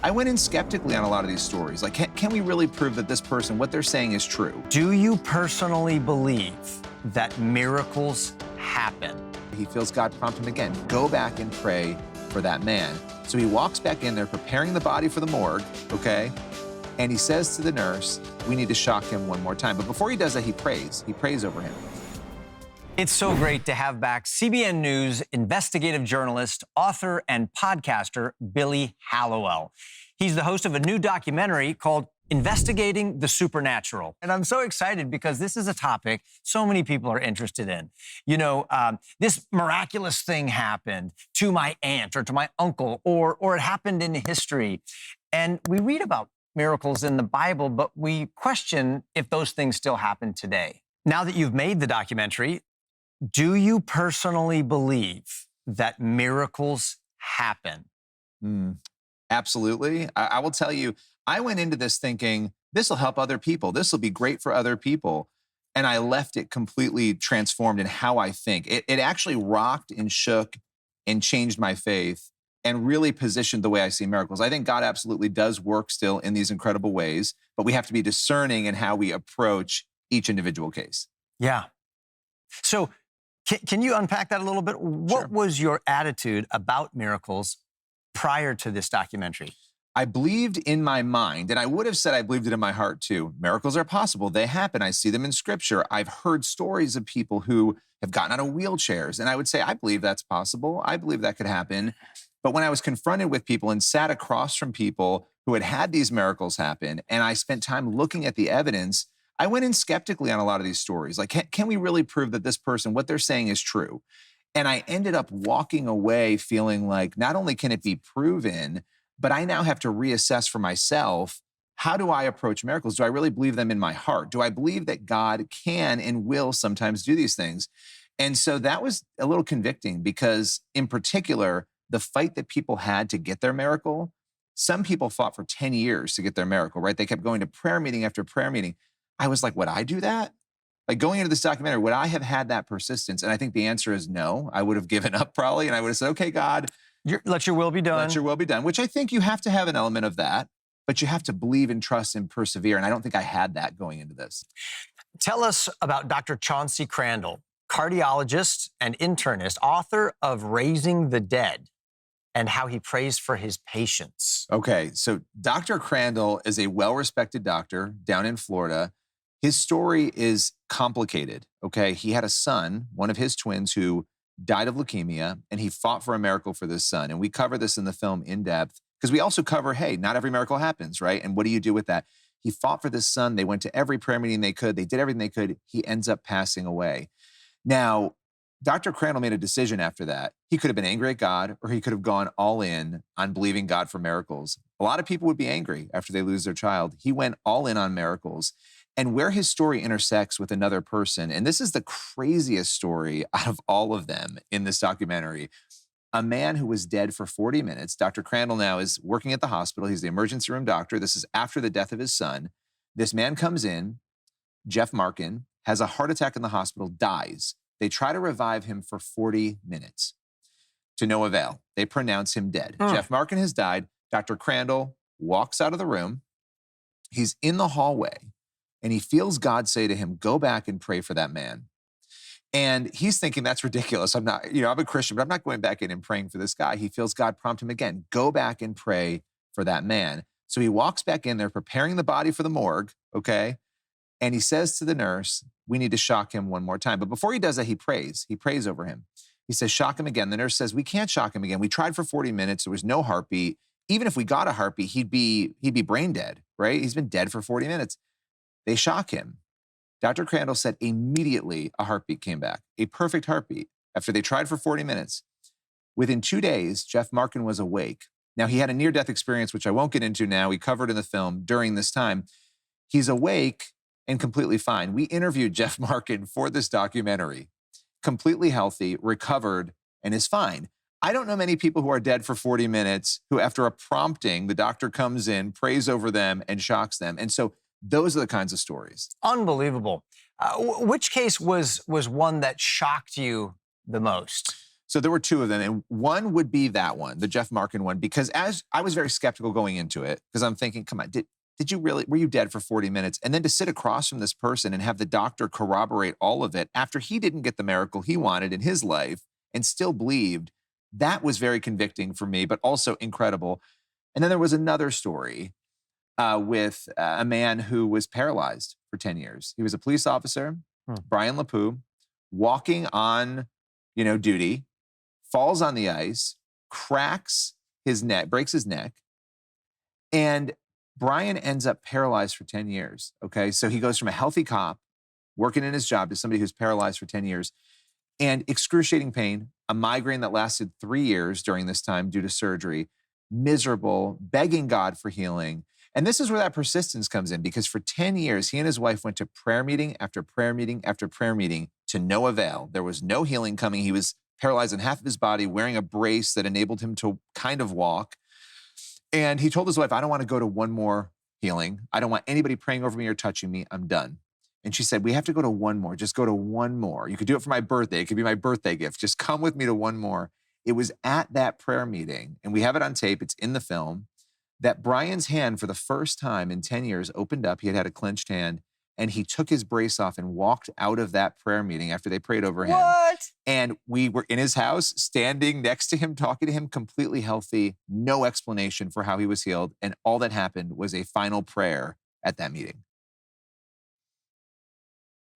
I went in skeptically on a lot of these stories. Like, can we really prove that this person, what they're saying is true? Do you personally believe that miracles happen? He feels God prompt him again, go back and pray for that man. So he walks back in there, preparing the body for the morgue, okay? And he says to the nurse, we need to shock him one more time. But before he does that, he prays. He prays over him. It's so great to have back CBN News investigative journalist, author, and podcaster, Billy Hallowell. He's the host of a new documentary called Investigating the Supernatural. And I'm so excited because this is a topic so many people are interested in. You know, this miraculous thing happened to my aunt or to my uncle, or it happened in history. And we read about miracles in the Bible, but we question if those things still happen today. Now that you've made the documentary, do you personally believe that miracles happen? Absolutely. I will tell you, I went into this thinking, this will help other people. This will be great for other people. And I left it completely transformed in how I think. It actually rocked and shook and changed my faith and really positioned the way I see miracles. I think God absolutely does work still in these incredible ways, but we have to be discerning in how we approach each individual case. Yeah. So can you unpack that a little bit? What was your attitude about miracles prior to this documentary? I believed in my mind, and I would have said I believed it in my heart too. Miracles are possible. They happen. I see them in Scripture. I've heard stories of people who have gotten out of wheelchairs, and I would say, I believe that's possible. I believe that could happen. But when I was confronted with people and sat across from people who had had these miracles happen, and I spent time looking at the evidence, I went in skeptically on a lot of these stories. Like, can we really prove that this person, what they're saying is true? And I ended up walking away feeling like not only can it be proven, but I now have to reassess for myself, how do I approach miracles? Do I really believe them in my heart? Do I believe that God can and will sometimes do these things? And so that was a little convicting because in particular, the fight that people had to get their miracle, some people fought for 10 years to get their miracle, right? They kept going to prayer meeting after prayer meeting. I was like, would I do that? Like going into this documentary, would I have had that persistence? And I think the answer is no. I would have given up probably. And I would have said, okay, God, let your will be done. Let your will be done, which I think you have to have an element of that, but you have to believe and trust and persevere. And I don't think I had that going into this. Tell us about Dr. Chauncey Randle, cardiologist and internist, author of Raising the Dead, and how he prays for his patients. Okay, so Dr. Randle is a well-respected doctor down in Florida. His story is complicated, okay? He had a son, one of his twins, who died of leukemia, and he fought for a miracle for this son. And we cover this in the film in depth because we also cover, hey, not every miracle happens, right? And what do you do with that? He fought for this son. They went to every prayer meeting they could. They did everything they could. He ends up passing away. Now, Dr. Randle made a decision after that. He could have been angry at God, or he could have gone all in on believing God for miracles. A lot of people would be angry after they lose their child. He went all in on miracles. And where his story intersects with another person, and this is the craziest story out of all of them in this documentary, a man who was dead for 40 minutes. Dr. Randle now is working at the hospital. He's the emergency room doctor. This is after the death of his son. This man comes in, Jeff Markin, has a heart attack in the hospital, dies. They try to revive him for 40 minutes. To no avail. They pronounce him dead. Jeff Markin has died. Dr. Randle walks out of the room. He's in the hallway. And he feels God say to him, go back and pray for that man. And he's thinking, that's ridiculous. I'm a Christian, but I'm not going back in and praying for this guy. He feels God prompt him again, go back and pray for that man. So he walks back in there, preparing the body for the morgue, okay? And he says to the nurse, we need to shock him one more time. But before he does that, he prays. He prays over him. He says, shock him again. The nurse says, we can't shock him again. We tried for 40 minutes. There was no heartbeat. Even if we got a heartbeat, he'd be brain dead, right? He's been dead for 40 minutes. They shock him. Dr. Randle said immediately a heartbeat came back, a perfect heartbeat, after they tried for 40 minutes. Within 2 days, Jeff Markin was awake. Now, he had a near-death experience, which I won't get into now. We covered in the film during this time. He's awake and completely fine. We interviewed Jeff Markin for this documentary, completely healthy, recovered, and is fine. I don't know many people who are dead for 40 minutes who, after a prompting, the doctor comes in, prays over them, and shocks them. And so those are the kinds of stories. Unbelievable. Which case was one that shocked you the most? So there were two of them, and one would be that one, the Jeff Markin one, because as I was very skeptical going into it, because I'm thinking, come on, did you really, were you dead for 40 minutes? And then to sit across from this person and have the doctor corroborate all of it after he didn't get the miracle he wanted in his life and still believed, that was very convicting for me, but also incredible. And then there was another story with a man who was paralyzed for 10 years. He was a police officer, Brian LaPoo, walking on, duty, falls on the ice, cracks his neck, breaks his neck, and Brian ends up paralyzed for 10 years, okay? So he goes from a healthy cop working in his job to somebody who's paralyzed for 10 years and excruciating pain, a migraine that lasted 3 years during this time due to surgery, miserable, begging God for healing. And this is where that persistence comes in, because for 10 years, he and his wife went to prayer meeting after prayer meeting after prayer meeting to no avail. There was no healing coming. He was paralyzed in half of his body, wearing a brace that enabled him to kind of walk. And he told his wife, I don't want to go to one more healing. I don't want anybody praying over me or touching me. I'm done. And she said, we have to go to one more. Just go to one more. You could do it for my birthday. It could be my birthday gift. Just come with me to one more. It was at that prayer meeting, and we have it on tape, it's in the film, that Brian's hand for the first time in 10 years opened up. He had a clenched hand, and he took his brace off and walked out of that prayer meeting after they prayed over him. What? And we were in his house, standing next to him, talking to him, completely healthy, no explanation for how he was healed. And all that happened was a final prayer at that meeting.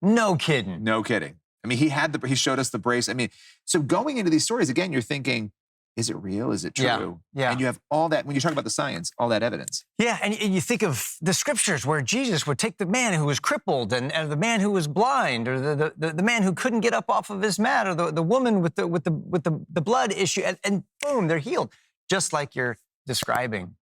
No kidding. No kidding. I mean, he showed us the brace. I mean, so going into these stories, again, you're thinking, is it real? Is it true? Yeah. And you have all that, when you talk about the science, all that evidence. Yeah, and you think of the scriptures where Jesus would take the man who was crippled and the man who was blind, or the man who couldn't get up off of his mat, or the woman with the blood issue, and boom, they're healed, just like you're describing.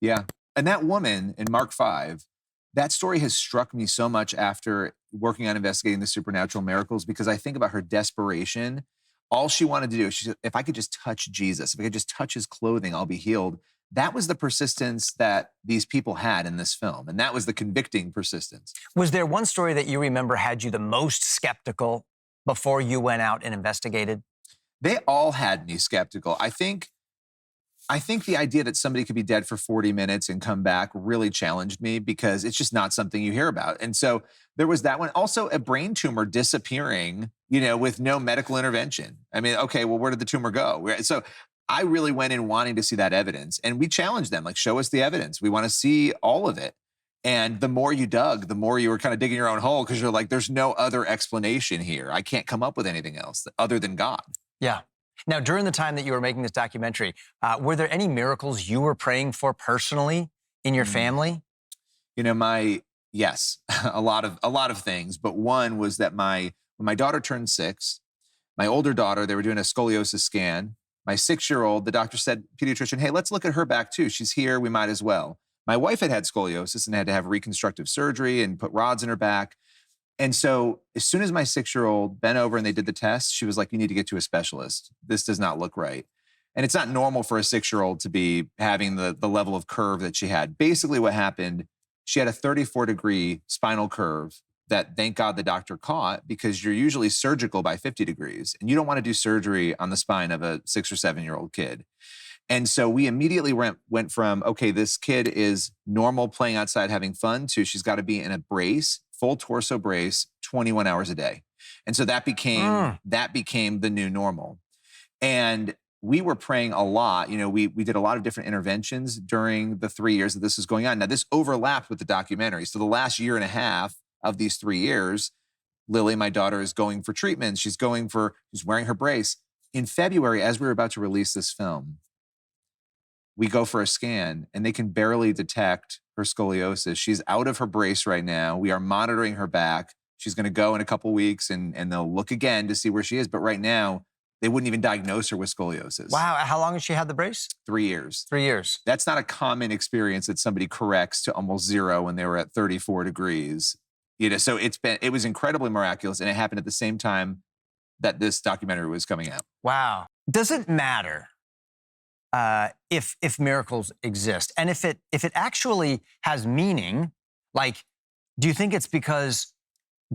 Yeah, and that woman in Mark 5, that story has struck me so much after working on investigating the supernatural miracles, because I think about her desperation. All she wanted to do, she said, if I could just touch Jesus, if I could just touch his clothing, I'll be healed. That was the persistence that these people had in this film. And that was the convicting persistence. Was there one story that you remember had you the most skeptical before you went out and investigated? They all had me skeptical. I think the idea that somebody could be dead for 40 minutes and come back really challenged me, because it's just not something you hear about. And so there was that one. Also, a brain tumor disappearing, with no medical intervention. I mean, okay, well, where did the tumor go? So I really went in wanting to see that evidence. And we challenged them, like, show us the evidence. We want to see all of it. And the more you dug, the more you were kind of digging your own hole, because you're like, there's no other explanation here. I can't come up with anything else other than God. Yeah. Now, during the time that you were making this documentary, were there any miracles you were praying for personally in your family? Yes, a lot of things. But one was that when my daughter turned 6, my older daughter, they were doing a scoliosis scan. My 6-year-old, the doctor said, pediatrician, hey, let's look at her back too. She's here, we might as well. My wife had scoliosis and had to have reconstructive surgery and put rods in her back. And so as soon as my 6-year-old bent over and they did the test, she was like, you need to get to a specialist. This does not look right. And it's not normal for a 6-year-old to be having the level of curve that she had. Basically what happened, she had a 34-degree spinal curve that, thank God, the doctor caught, because you're usually surgical by 50 degrees. And you don't want to do surgery on the spine of a 6 or 7-year-old kid. And so we immediately went from, okay, this kid is normal playing outside having fun, to she's got to be in a brace, full torso brace, 21 hours a day. And so that became the new normal. And we were praying a lot. We did a lot of different interventions during the 3 years that this was going on. Now, this overlapped with the documentary. So the last year and a half of these 3 years, Lily, my daughter, is going for treatment. She's wearing her brace. In February, as we were about to release this film, we go for a scan and they can barely detect her scoliosis. She's out of her brace right now. We are monitoring her back. She's going to go in a couple weeks and they'll look again to see where she is. But right now, they wouldn't even diagnose her with scoliosis. Wow. How long has she had the brace? 3 years. 3 years. That's not a common experience that somebody corrects to almost zero when they were at 34 degrees. So it was incredibly miraculous, and it happened at the same time that this documentary was coming out. Wow. Does it matter if miracles exist, and if it actually has meaning? Like, do you think it's because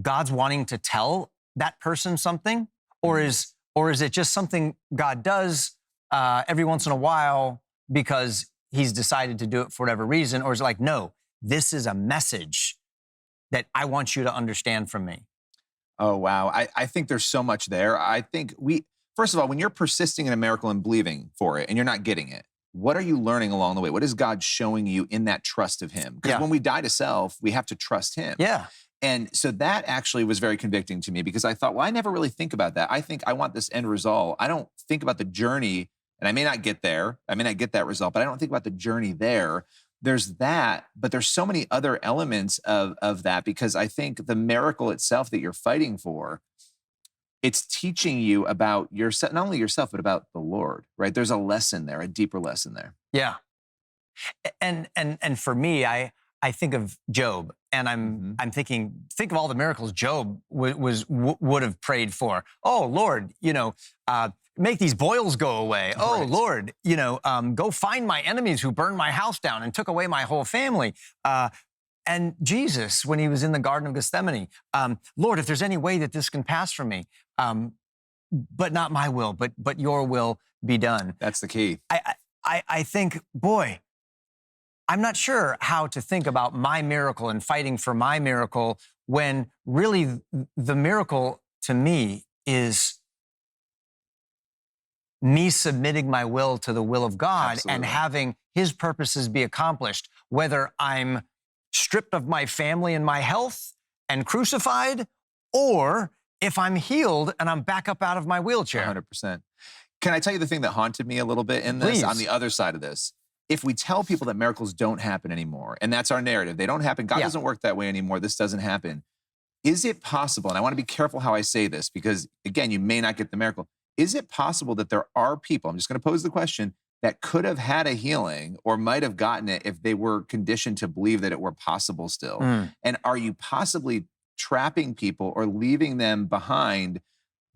God's wanting to tell that person something, or is Or is it just something God does every once in a while because he's decided to do it for whatever reason? Or is it like, no, this is a message that I want you to understand from me? Oh, wow. I think there's so much there. I think first of all, when you're persisting in a miracle and believing for it and you're not getting it, what are you learning along the way? What is God showing you in that trust of him? Because when we die to self, we have to trust him. Yeah. And so that actually was very convicting to me because I thought, well, I never really think about that. I think I want this end result. I don't think about the journey, and I may not get there. I may not get that result, but I don't think about the journey there. There's that, but there's so many other elements of that because I think the miracle itself that you're fighting for, it's teaching you about yourself, not only yourself, but about the Lord, right? There's a lesson there, a deeper lesson there. Yeah. And for me, I think of Job, and I'm thinking, think of all the miracles Job would have prayed for. Oh, Lord, make these boils go away. Oh, Right. Lord, go find my enemies who burned my house down and took away my whole family. And Jesus, when he was in the Garden of Gethsemane, Lord, if there's any way that this can pass from me, but not my will, but your will be done. That's the key. I think, boy, I'm not sure how to think about my miracle and fighting for my miracle when really the miracle to me is me submitting my will to the will of God. Absolutely. And having his purposes be accomplished, whether I'm stripped of my family and my health and crucified, or if I'm healed and I'm back up out of my wheelchair. 100%. Can I tell you the thing that haunted me a little bit in this? Please. On the other side of this, if we tell people that miracles don't happen anymore, and that's our narrative, they don't happen, God doesn't work that way anymore, this doesn't happen. Is it possible, and I want to be careful how I say this because, again, you may not get the miracle. Is it possible that there are people, I'm just going to pose the question, that could have had a healing or might have gotten it if they were conditioned to believe that it were possible still? And are you possibly trapping people or leaving them behind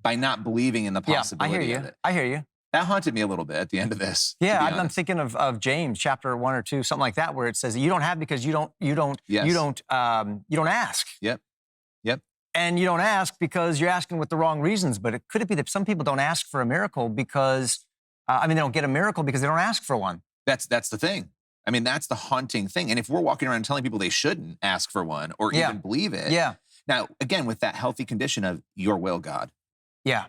by not believing in the possibility of it? I hear you. That haunted me a little bit at the end of this. Yeah, I'm thinking of James chapter 1 or 2, something like that, where it says you don't have because you don't ask. Yep. And you don't ask because you're asking with the wrong reasons. But could it be that some people don't ask for a miracle because, they don't get a miracle because they don't ask for one? That's the thing. I mean, that's the haunting thing. And if we're walking around telling people they shouldn't ask for one or even believe it. Yeah. Now, again, with that healthy condition of your will, God. Yeah.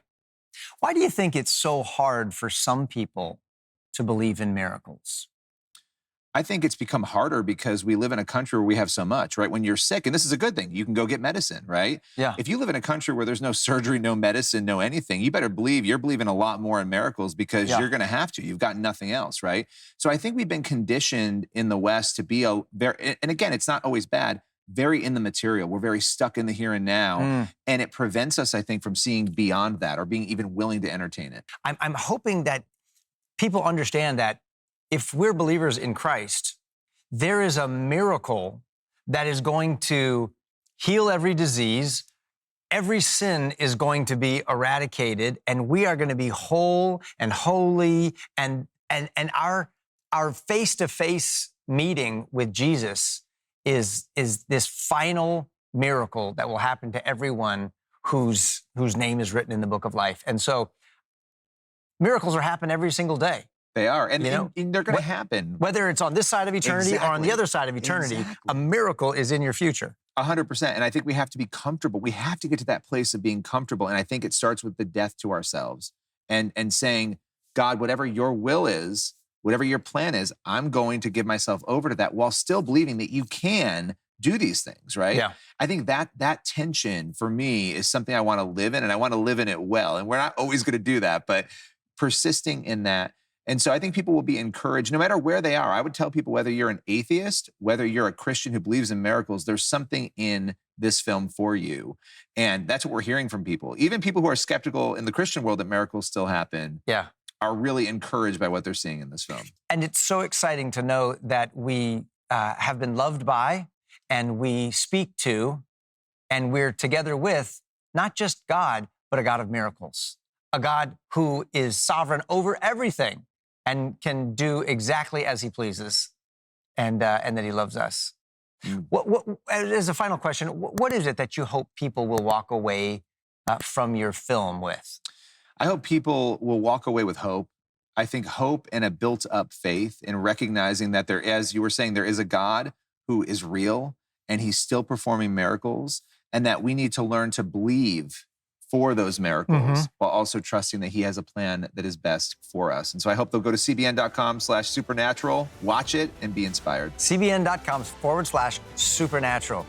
Why do you think it's so hard for some people to believe in miracles? I think it's become harder because we live in a country where we have so much, right? When you're sick, and this is a good thing, you can go get medicine, right? Yeah. If you live in a country where there's no surgery, no medicine, no anything, you better believe you're believing a lot more in miracles because you're going to have to. You've got nothing else, right? So I think we've been conditioned in the West to be and again, it's not always bad, very in the material. We're very stuck in the here and now. And it prevents us, I think, from seeing beyond that or being even willing to entertain it. I'm hoping that people understand that if we're believers in Christ, there is a miracle that is going to heal every disease. Every sin is going to be eradicated, and we are going to be whole and holy. And our face-to-face meeting with Jesus is this final miracle that will happen to everyone whose name is written in the book of life. And so miracles are happening every single day. They are, and they're going to happen. Whether it's on this side of eternity or on the other side of eternity, a miracle is in your future. 100%. And I think we have to be comfortable. We have to get to that place of being comfortable. And I think it starts with the death to ourselves and saying, God, whatever your will is, whatever your plan is, I'm going to give myself over to that while still believing that you can do these things, right? Yeah. I think that tension for me is something I want to live in, and I want to live in it well. And we're not always going to do that, but persisting in that. And so I think people will be encouraged no matter where they are. I would tell people whether you're an atheist, whether you're a Christian who believes in miracles, there's something in this film for you. And that's what we're hearing from people. Even people who are skeptical in the Christian world that miracles still happen are really encouraged by what they're seeing in this film. And it's so exciting to know that we have been loved by and we speak to and we're together with not just God, but a God of miracles, a God who is sovereign over everything and can do exactly as he pleases, and that he loves us. What, as a final question, what is it that you hope people will walk away from your film with? I hope people will walk away with hope. I think hope and a built up faith in recognizing that there, as you were saying, there is a God who is real and he's still performing miracles, and that we need to learn to believe for those miracles while also trusting that he has a plan that is best for us. And so I hope they'll go to cbn.com/supernatural, watch it, and be inspired. cbn.com/supernatural.